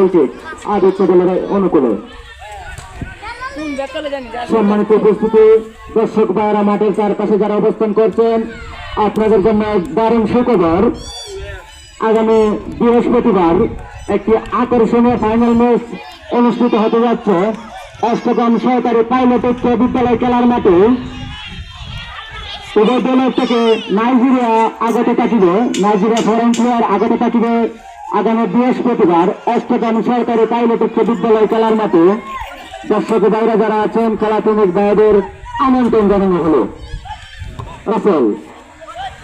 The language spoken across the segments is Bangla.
গোলকিক আদিত্য দলের অনুকূলে। সম্মানিত উপস্থিতি, দর্শক ভাইয়েরা, মাঠের চারপাশে যারা অবস্থান করছেন, আপনাদের জন্য দারুণ সুখবর। আগামী বৃহস্পতিবার একটি আকর্ষণীয় ফাইনাল ম্যাচ অনুষ্ঠিত হতে যাচ্ছে অষ্টগ্রাম সরকারি পাইলট উচ্চ বিদ্যালয় খেলার মাঠে। উভয় দলের থেকে নাইজেরিয়া আগত থাকিবে, নাইজেরিয়া ফরেন প্লেয়ার আগত থাকিবে আগামী বৃহস্পতিবার অষ্টগ্রাম সরকারি পাইলট উচ্চ বিদ্যালয় খেলার মাঠে। দর্শক ভাইরা যারা আছেন, খেলা প্রেমিক ভাইদের আমন্ত্রণ জানানো হলো। রাসেল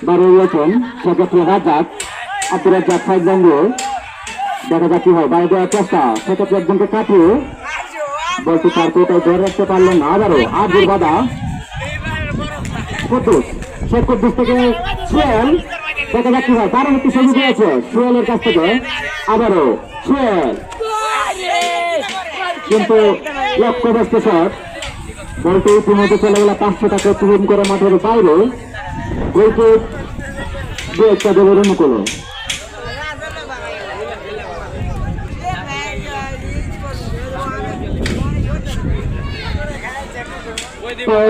দাঁড়িয়েছেন, সেক্ষেত্রে রাজাক আব্দুর রাজ্জাক সাইড বন্ধু, দেখা যাক কি হয়। বাইরে দেওয়ার চেষ্টা, সেক্ষেত্রে একজনকে কাটিয়ে বলতে তার কোথাও ধরে রাখতে পারলেন না। আবারও আব্দুর বাধা কুদ্দুস, সে কুদ্দুস থেকে সুয়েল, দেখা যাক কি হয়। দারুণ একটি সুযোগ হয়েছে সুয়েলের কাছ থেকে। আবারও সুয়েল, কিন্তু লক্ষ্যবস্তু শট, বলতে ইতিমধ্যে চলে গেল 500 টাকা তুলন করে মাঠের বাইরে। উইকেট দু একটা দলের অনুকূলে।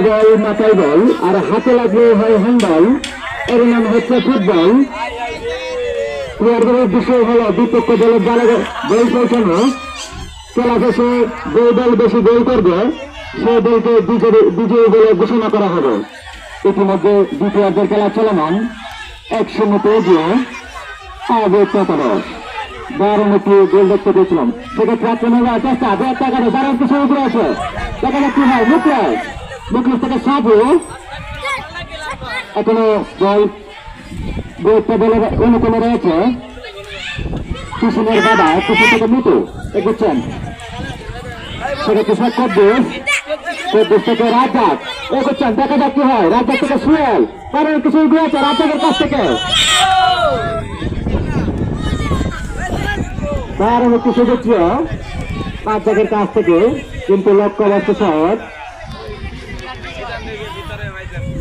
বল মাথায় বল, আর হাতে লাগলে হয় হ্যান্ডবল, এর নাম হচ্ছে ফুটবল। প্লেয়ারদের বিষয় হলো বিপক্ষ দলের জালে গোল পৌঁছানো। খেলা শেষে যে দল বেশি গোল করবে সে দলকে বিজয়ী বলে ঘোষণা করা হবে। ইতিমধ্যে দ্বিতীয়ার্ধের খেলা চলমান, 1-0 এগিয়ে আগে 13। দারুণ একটি গোল দেখতে পেয়েছিলাম। সেক্ষেত্রে আক্রমণ করার চেষ্টা, দারুণ কিছু উপরে আছে, দেখা যাচ্ছে ভাই মুখলিস থেকে সাজু, এখনো বল গোলটা বলের অনুকূলে রয়েছে। কুসুমের বাধা, কুসুম থেকে মৃত্যু এগোচ্ছেন, সেক্ষেত্রে কুদ্দুস থেকে রাজ্জাক এগোচ্ছেন, দেখা যাক কি হয়। রাজ্জাক থেকে সুয়েল, কারণ কিছু এগিয়ে আছে রাজ্জাকের কাছ থেকে। দারুণ একটি সুযোগ ছিল রাজ্জাকের কাছ থেকে, কিন্তু লক্ষ্যবস্তু শট।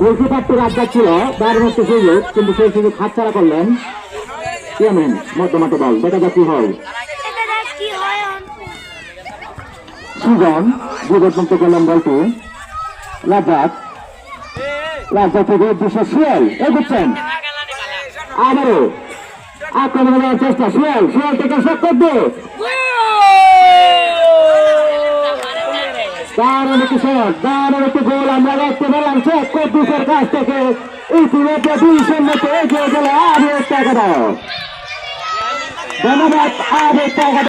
গোলকিপারটি রাজ্জাক ছিল, দারুণ একটি সুযোগ, কিন্তু সেই সুযোগ হাতছাড়া করলেন ইয়ামিন। মধ্যমাঠে বল, দেখা যাক কি হয়। সুজন বিপদমুক্ত করলেন বলটি। রাজ্জাক থেকে দুশো সুয়েল এগোচ্ছেন, আবারও আক্রমণ করার চেষ্টা। সুয়েল থেকে কুদ্দুস, দারুণ একটি শট, দারুণ একটি গোল আমরা দেখতে পেলাম কুদ্দুসের কাছ থেকে। ইতিমধ্যে 2-0 এগিয়ে গেল আগে টাকা দাও। ধন্যবাদ আগে টাকা।